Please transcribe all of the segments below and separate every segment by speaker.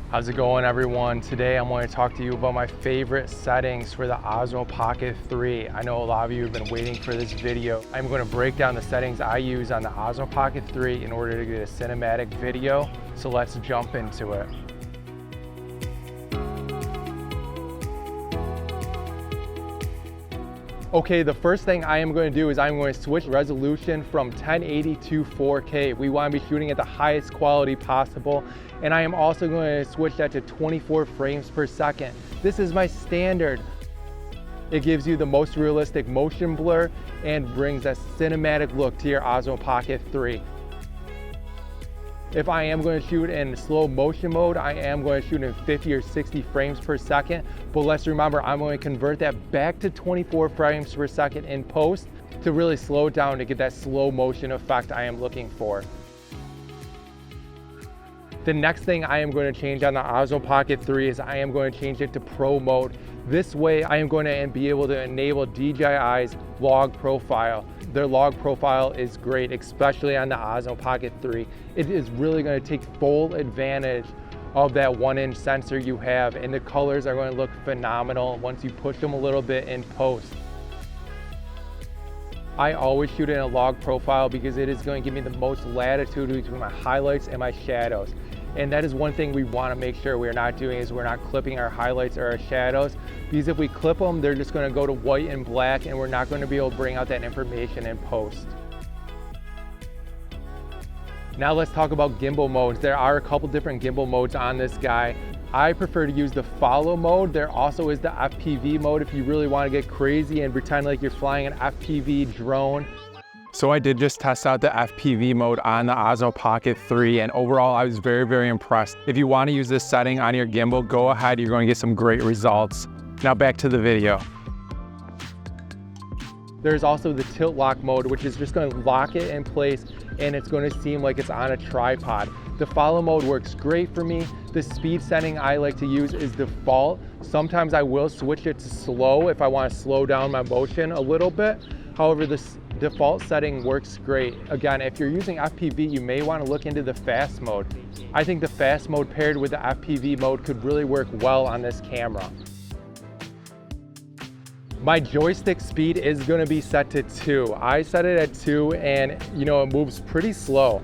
Speaker 1: How's it going, everyone? Today I'm going to talk to you about my favorite settings for the Osmo Pocket 3. I know a lot of you have been waiting for this video. I'm going to break down the settings I use on the Osmo Pocket 3 in order to get a cinematic video. So let's jump into it. Okay, the first thing I am going to do is I'm going to switch resolution from 1080 to 4K. We want to be shooting at the highest quality possible. And I am also going to switch that to 24 frames per second. This is my standard. It gives you the most realistic motion blur and brings a cinematic look to your Osmo Pocket 3. If I am going to shoot in slow motion mode, I am going to shoot in 50 or 60 frames per second. But let's remember, I'm going to convert that back to 24 frames per second in post to really slow it down to get that slow motion effect I am looking for. The next thing I am going to change on the Osmo Pocket 3 is I am going to change it to Pro mode. This way I am going to be able to enable DJI's log profile. Their log profile is great, especially on the Osmo Pocket 3. It is really going to take full advantage of that 1-inch sensor you have, and the colors are going to look phenomenal once you push them a little bit in post. I always shoot in a log profile because it is going to give me the most latitude between my highlights and my shadows. And that is one thing we want to make sure we're not doing, is we're not clipping our highlights or our shadows, because if we clip them, they're just going to go to white and black, and we're not going to be able to bring out that information in post. Now let's talk about gimbal modes. There are a couple different gimbal modes on this guy. I prefer to use the follow mode. There also is the FPV mode if you really want to get crazy and pretend like you're flying an FPV drone. So I did just test out the FPV mode on the Osmo Pocket 3, and overall I was very impressed. If you want to use this setting on your gimbal, go ahead, you're going to get some great results. Now back to the video. There's also the tilt lock mode, which is just going to lock it in place and it's going to seem like it's on a tripod. The follow mode works great for me. The speed setting I like to use is default. Sometimes I will switch it to slow if I want to slow down my motion a little bit. However, this default setting works great. Again, if you're using FPV, you may want to look into the fast mode. I think the fast mode paired with the FPV mode could really work well on this camera. My joystick speed is going to be set to 2. I set it at 2 and it moves pretty slow.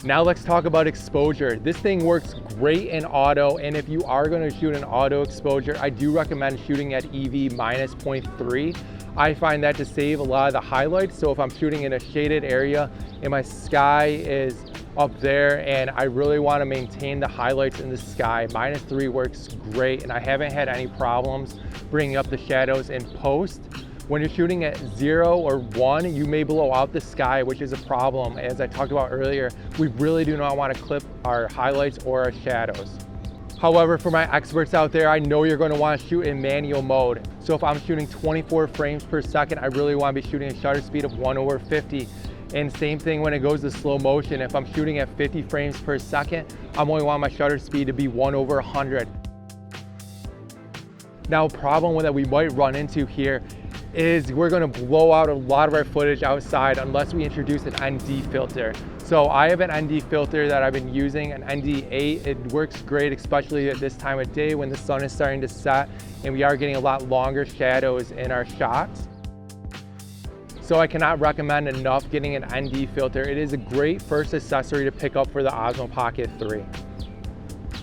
Speaker 1: Now let's talk about exposure. This thing works great in auto, and if you are going to shoot an auto exposure, I do recommend shooting at EV minus 0.3. I find that to save a lot of the highlights. So if I'm shooting in a shaded area and my sky is up there and I really want to maintain the highlights in the sky, minus 3 works great, and I haven't had any problems bringing up the shadows in post. When you're shooting at 0 or 1, you may blow out the sky, which is a problem. As I talked about earlier, we really do not want to clip our highlights or our shadows. However, for my experts out there, I know you're going to want to shoot in manual mode. So if I'm shooting 24 frames per second, I really want to be shooting a shutter speed of 1/50. And same thing when it goes to slow motion. If I'm shooting at 50 frames per second, I'm only want my shutter speed to be 1/100. Now, a problem that we might run into here is we're going to blow out a lot of our footage outside unless we introduce an ND filter. So I have an ND filter that I've been using, an ND8. It works great, especially at this time of day when the sun is starting to set and we are getting a lot longer shadows in our shots. So I cannot recommend enough getting an ND filter. It is a great first accessory to pick up for the Osmo Pocket 3.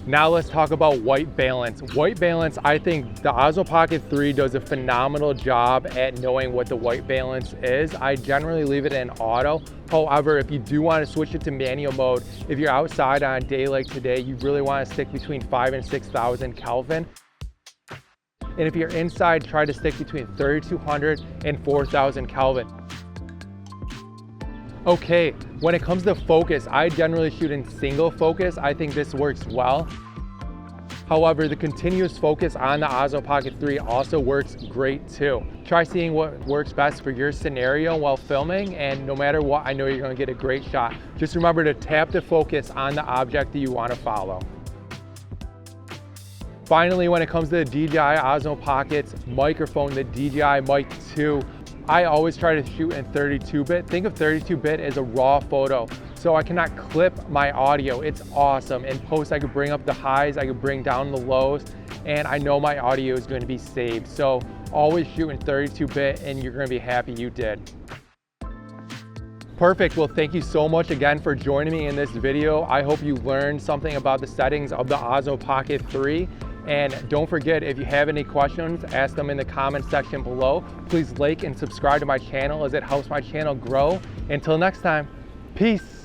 Speaker 1: Now let's talk about white balance. White balance, I think the Osmo Pocket 3 does a phenomenal job at knowing what the white balance is. I generally leave it in auto. However, if you do want to switch it to manual mode, if you're outside on a day like today, you really want to stick between 5,000 and 6,000 Kelvin. And if you're inside, try to stick between 3,200 and 4,000 Kelvin. Okay, when it comes to focus, I generally shoot in single focus. I think this works well. However, the continuous focus on the Osmo Pocket 3 also works great too. Try seeing what works best for your scenario while filming, and no matter what, I know you're going to get a great shot. Just remember to tap the focus on the object that you want to follow. Finally, when it comes to the DJI Osmo Pocket's microphone, the DJI Mic 2, I always try to shoot in 32-bit. Think of 32-bit as a raw photo. so I cannot clip my audio. It's awesome. In post, I could bring up the highs, I could bring down the lows, and I know my audio is going to be saved. So always shoot in 32-bit and you're going to be happy you did. Perfect. Well, thank you so much again for joining me in this video. I hope you learned something about the settings of the Osmo Pocket 3. And don't forget, if you have any questions, ask them in the comment section below. Please like and subscribe to my channel as it helps my channel grow. Until next time, peace.